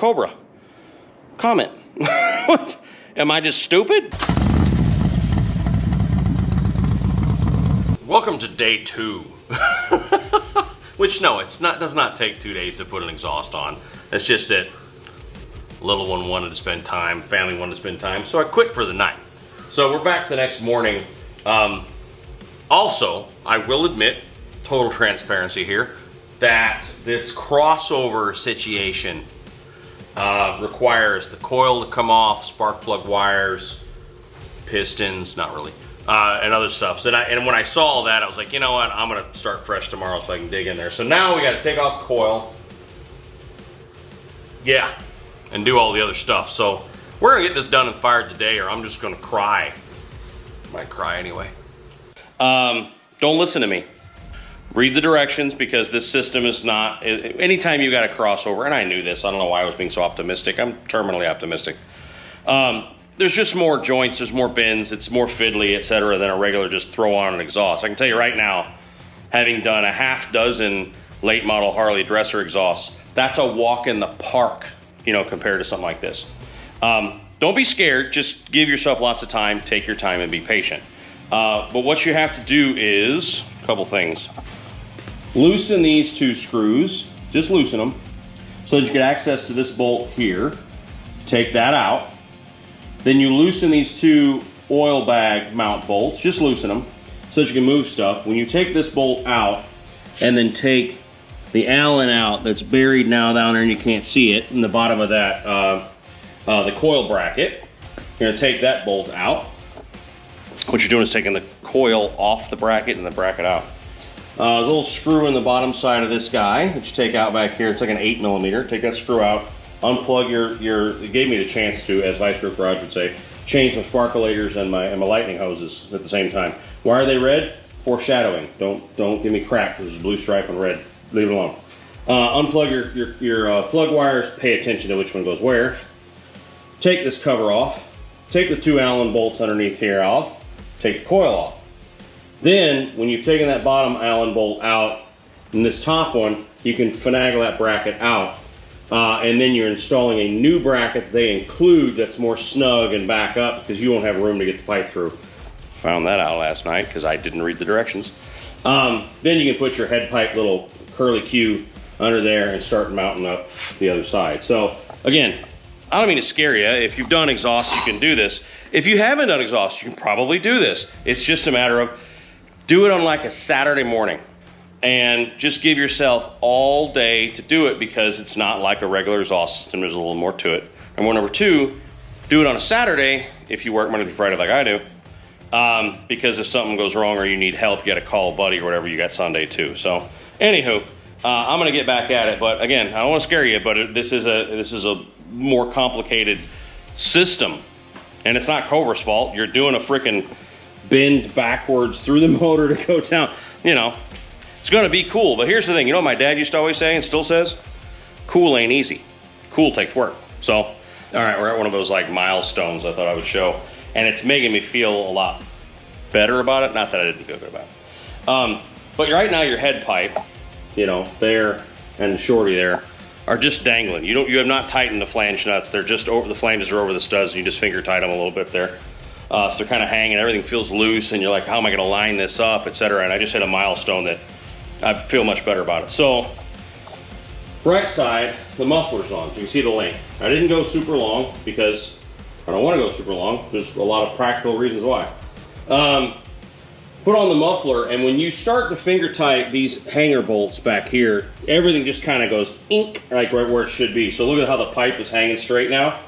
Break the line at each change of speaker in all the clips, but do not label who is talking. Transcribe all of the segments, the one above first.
Cobra? Comment. What? Am I just stupid? Welcome to day 2. Which, no, does not take 2 days to put an exhaust on. It's just that little one wanted to spend time, family wanted to spend time, so I quit for the night. So we're back the next morning. Also, I will admit, total transparency here, that this crossover situation requires the coil to come off, spark plug wires, pistons, not really, and other stuff. So and when I saw that, I was like, you know what, I'm gonna start fresh tomorrow so I can dig in there. So now we gotta take off the coil, yeah, and do all the other stuff. So we're gonna get this done and fired today, or I'm just gonna cry. Might cry anyway. Don't listen to me. Read the directions, because this system is not, anytime you got a crossover, and I knew this, I don't know why I was being so optimistic. I'm terminally optimistic. There's just more joints, there's more bends, it's more fiddly, etc. than a regular just throw on an exhaust. I can tell you right now, having done a half dozen late model Harley dresser exhausts, that's a walk in the park, you know, compared to something like this. Don't be scared, just give yourself lots of time, take your time and be patient. But what you have to do is a couple things. Loosen these 2 screws, just loosen them, so that you get access to this bolt here. Take that out. Then you loosen these 2 oil bag mount bolts, just loosen them, so that you can move stuff. When you take this bolt out, and then take the Allen out that's buried now down there and you can't see it, in the bottom of that, the coil bracket, you're gonna take that bolt out. What you're doing is taking the coil off the bracket and the bracket out. There's a little screw in the bottom side of this guy that you take out back here. It's like an 8mm. Take that screw out, unplug it gave me the chance to, as Vice Grip Garage would say, change my sparkulators and my lightning hoses at the same time. Why are they red? Foreshadowing. Don't give me crap because there's a blue stripe on red. Leave it alone. Unplug your plug wires. Pay attention to which one goes where. Take this cover off. Take the 2 Allen bolts underneath here off. Take the coil off. Then, when you've taken that bottom Allen bolt out, and this top one, you can finagle that bracket out. And then you're installing a new bracket they include that's more snug and back up, because you won't have room to get the pipe through. Found that out last night because I didn't read the directions. Then you can put your head pipe little curly Q under there and start mounting up the other side. So, again, I don't mean to scare you. If you've done exhaust, you can do this. If you haven't done exhaust, you can probably do this. It's just a matter of do it on like a Saturday morning and just give yourself all day to do it, because it's not like a regular exhaust system. There's a little more to it. And number 2, do it on a Saturday if you work Monday through Friday like I do, because if something goes wrong or you need help, you got to call a buddy or whatever. You got Sunday too. So anywho, I'm going to get back at it. But again, I don't want to scare you, but this is a more complicated system. And it's not Cobra's fault. You're doing a freaking bend backwards through the motor to go down. You know, it's going to be cool. But here's the thing. You know what my dad used to always say and still says? Cool ain't easy. Cool takes work. So, all right, we're at one of those like milestones I thought I would show. And it's making me feel a lot better about it. Not that I didn't feel good about it. But right now your head pipe, you know, there and the shorty there, are just dangling. You have not tightened the flange nuts. They're just over, the flanges are over the studs, and you just finger tight them a little bit there. So they're kind of hanging, everything feels loose, and you're like, how am I gonna line this up, etc. And I just hit a milestone that I feel much better about it. So, right side, the muffler's on, so you can see the length. I didn't go super long because I don't wanna go super long. There's a lot of practical reasons why. Put on the muffler, and when you start to finger tight these hanger bolts back here, everything just kind of goes ink, like right where it should be. So look at how the pipe is hanging straight now,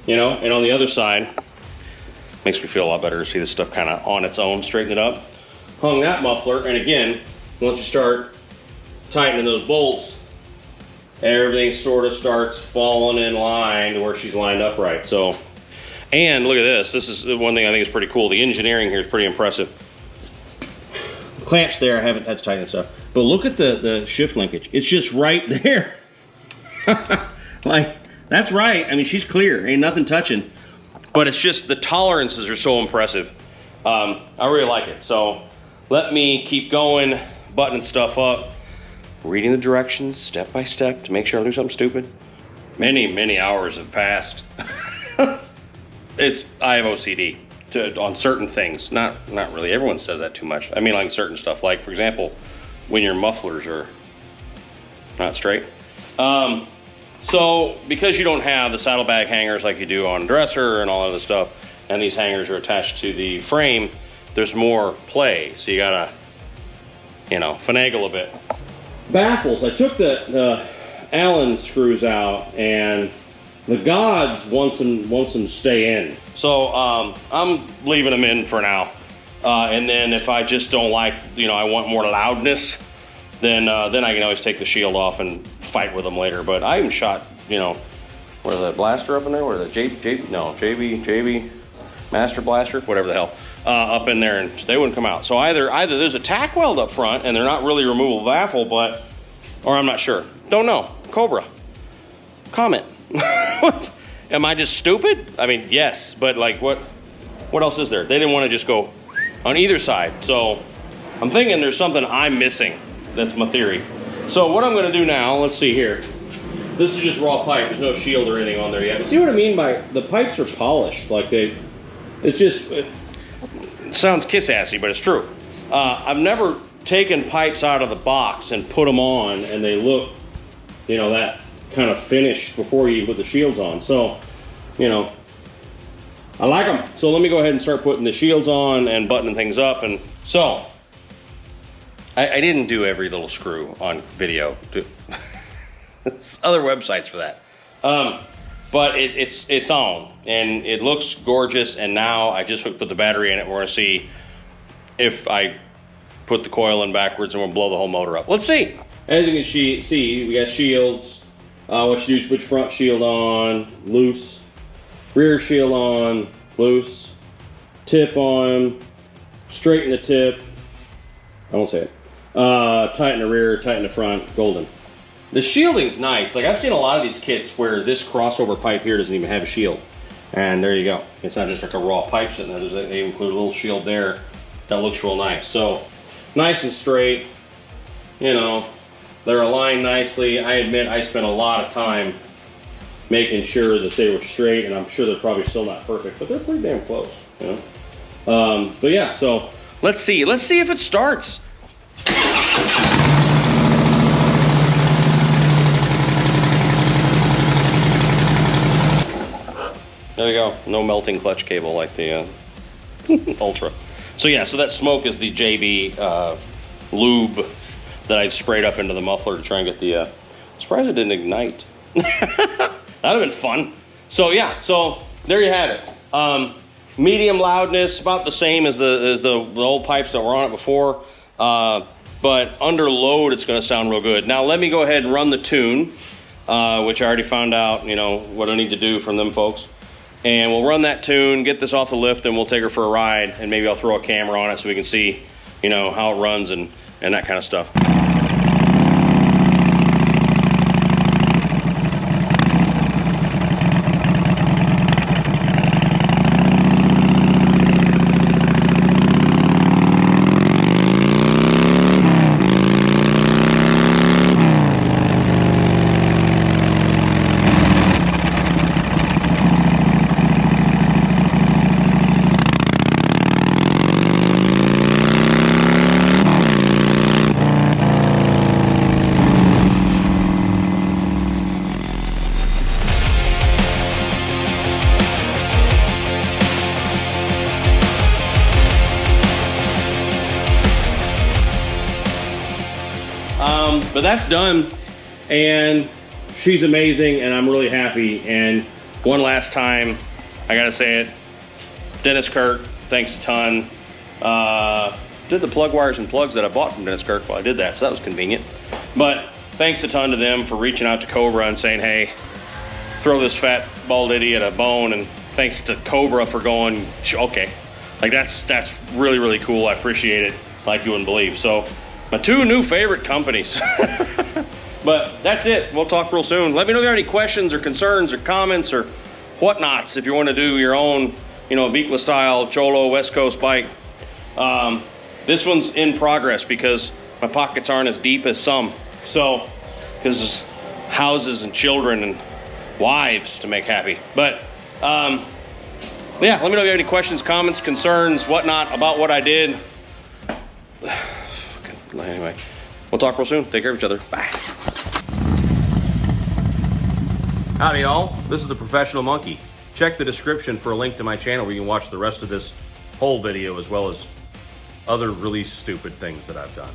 you know, and on the other side, makes me feel a lot better to see this stuff kind of on its own, straighten it up. Hung that muffler, and again, once you start tightening those bolts, everything sort of starts falling in line to where she's lined up right. So, and look at this. This is one thing I think is pretty cool. The engineering here is pretty impressive. Clamps there, I haven't had to tighten this up. But look at the shift linkage. It's just right there. Like, that's right. I mean, she's clear. Ain't nothing touching. But it's just, the tolerances are so impressive. I really like it. So let me keep going, buttoning stuff up, reading the directions step by step to make sure I don't do something stupid. many hours have passed. I have OCD on certain things. Not really. Everyone says that too much. I mean, like certain stuff. Like, for example, when your mufflers are not straight. So because you don't have the saddlebag hangers like you do on dresser and all other stuff, and these hangers are attached to the frame, there's more play. So you gotta, finagle a bit. Baffles. I took the Allen screws out, and the gods wants them to stay in. So I'm leaving them in for now. And then if I just don't like, I want more loudness, then I can always take the shield off and fight with them later. But I even shot, where's that blaster up in there? Where the JB Master Blaster, whatever the hell, up in there, and they wouldn't come out. So either there's a tack weld up front and they're not really removable baffle, or I'm not sure. Don't know. Cobra, comment. What? Am I just stupid? I mean, yes, but like what else is there? They didn't want to just go on either side. So I'm thinking there's something I'm missing. That's my theory. So what I'm going to do now, let's see here. This is just raw pipe. There's no shield or anything on there yet. But see what I mean by the pipes are polished. Like it sounds kiss-assy, but it's true. I've never taken pipes out of the box and put them on and they look, that kind of finished before you put the shields on. So, I like them. So let me go ahead and start putting the shields on and buttoning things up. And so, I didn't do every little screw on video. There's other websites for that. But it's on, and it looks gorgeous. And now I just put the battery in it. We're gonna see if I put the coil in backwards and we'll blow the whole motor up. Let's see. As you can see, we got shields. What you do is put your front shield on, loose. Rear shield on, loose. Tip on, straighten the tip. I won't say it. Tighten the rear, tighten the front, golden. The shielding's nice. Like, I've seen a lot of these kits where this crossover pipe here doesn't even have a shield. And there you go. It's not just like a raw pipe sitting there. They include a little shield there that looks real nice. So, nice and straight. They're aligned nicely. I admit I spent a lot of time making sure that they were straight, and I'm sure they're probably still not perfect, but they're pretty damn close, But yeah, so let's see. Let's see if it starts. There you go. No melting clutch cable like the Ultra. So yeah, so that smoke is the JB lube that I sprayed up into the muffler to try and get the, surprised it didn't ignite. That'd have been fun. So yeah, so there you have it. Medium loudness, about the same as the old pipes that were on it before. But under load, it's gonna sound real good. Now let me go ahead and run the tune, which I already found out, what I need to do from them folks. And we'll run that tune, get this off the lift, and we'll take her for a ride, and maybe I'll throw a camera on it so we can see, how it runs and that kind of stuff. But that's done, and she's amazing, and I'm really happy. And one last time, I gotta say it, Dennis Kirk, thanks a ton. Did the plug wires and plugs that I bought from Dennis Kirk while I did that, so that was convenient. But thanks a ton to them for reaching out to Cobra and saying, hey, throw this fat bald idiot a bone, and thanks to Cobra for going, okay. Like, that's really, really cool. I appreciate it like you wouldn't believe. So, my two new favorite companies. But that's it. We'll talk real soon. Let me know if you have any questions or concerns or comments or whatnots if you want to do your own, Vikla style Cholo West Coast bike. This one's in progress because my pockets aren't as deep as some. So, because houses and children and wives to make happy. But yeah, let me know if you have any questions, comments, concerns, whatnot about what I did. Anyway, we'll talk real soon. Take care of each other. Bye. Howdy, y'all. This is the Professional Monkey. Check the description for a link to my channel where you can watch the rest of this whole video as well as other really stupid things that I've done.